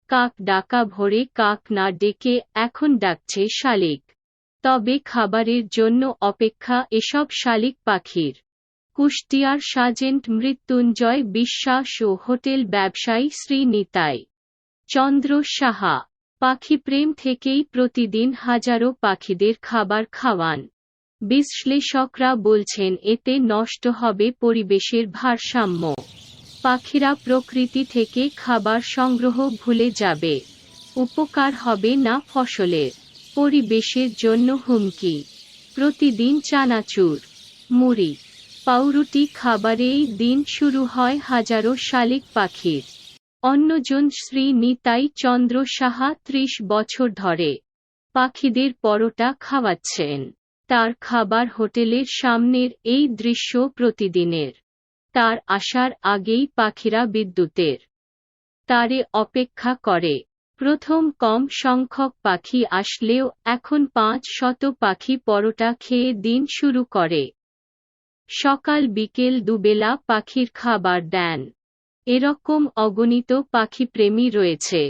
কাক ডাকা ভোরে কাক না ডেকে এখন ডাকছে শালিক। তবে খাবারের জন্য অপেক্ষা এসব শালিক পাখির। কুষ্টিয়ার সাজেন্ট মৃত্যুঞ্জয় বিশ্বাস ও হোটেল ব্যবসায়ী শ্রী নিতাই চন্দ্র সাহা পাখিপ্রেম থেকেই প্রতিদিন হাজারো পাখিদের খাবার খাওয়ান। বিশ্লেষকরা বলছেন এতে নষ্ট হবে পরিবেশের ভারসাম্য। পাখিরা প্রকৃতি থেকে খাবার সংগ্রহ ভুলে যাবে। উপকার হবে না ফসলের, পরিবেশের জন্য হুমকি। প্রতিদিন চানাচুর, মুড়ি, পাউরুটি খাবারেই দিন শুরু হয় হাজারো শালিক পাখির। অন্যজন শ্রী নিতাই চন্দ্র সাহা ৩০ বছর ধরে পাখিদের পরোটা খাওয়াচ্ছেন। তার খাবার হোটেলের সামনের এই দৃশ্য প্রতিদিনের। তার আসার আগেই পাখিরা বিদ্যুতের তারে অপেক্ষা করে। প্রথম কম সংখ্যক পাখি আসলেও এখন ৫০০ পাখি পরোটা খেয়ে দিন শুরু করে। সকাল বিকেল দুবেলা পাখির খাবার দেন। এরকম অগণিত পাখিপ্রেমী রয়েছে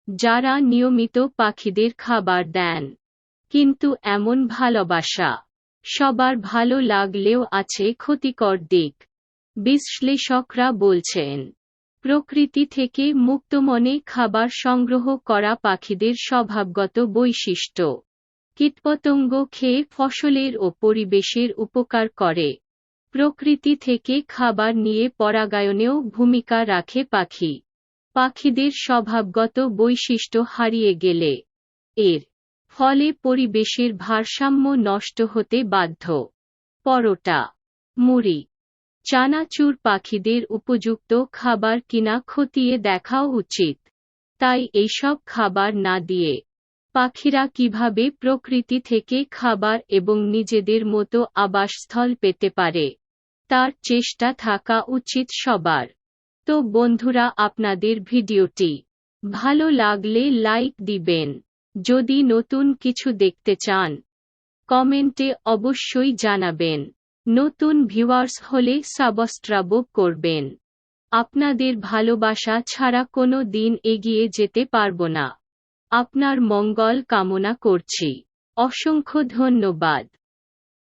যারা নিয়মিত পাখিদের খাবার দেন। কিন্তু এমন ভালোবাসা সবার ভালো লাগলেও আছে ক্ষতিকর দিক। বিশ্লেষকরা বলছেন প্রকৃতি থেকে মুক্তমনে খাবার সংগ্রহ করা পাখিদের স্বভাবগত বৈশিষ্ট্য। কীটপতঙ্গ খেয়ে ফসলের ও পরিবেশের উপকার করে। প্রকৃতি থেকে খাবার নিয়ে পরাগায়নেও ভূমিকা রাখে পাখি। পাখিদের স্বভাবগত বৈশিষ্ট্য হারিয়ে গেলে এর ফলে পরিবেশের ভারসাম্য নষ্ট হতে বাধ্য। পরোটা, মুড়ি, চানাচুর পাখিদের উপযুক্ত খাবার কিনা খতিয়ে দেখা উচিত। তাই এইসব খাবার না দিয়ে পাখিরা কিভাবে প্রকৃতি থেকে খাবার এবং নিজেদের মতো আবাসস্থল পেতে পারে তার চেষ্টা থাকা উচিত সবার। তো বন্ধুরা, আপনাদের ভিডিওটি ভালো লাগলে লাইক দিবেন। যদি নতুন কিছু দেখতে চান কমেন্টে অবশ্যই জানাবেন। নতুন ভিউয়ার্স হলে সাবস্ক্রাইব করবেন। আপনাদের ভালোবাসা ছাড়া কোনো দিন এগিয়ে যেতে পারবো না। আপনার মঙ্গল কামনা করছি। অসংখ্য ধন্যবাদ।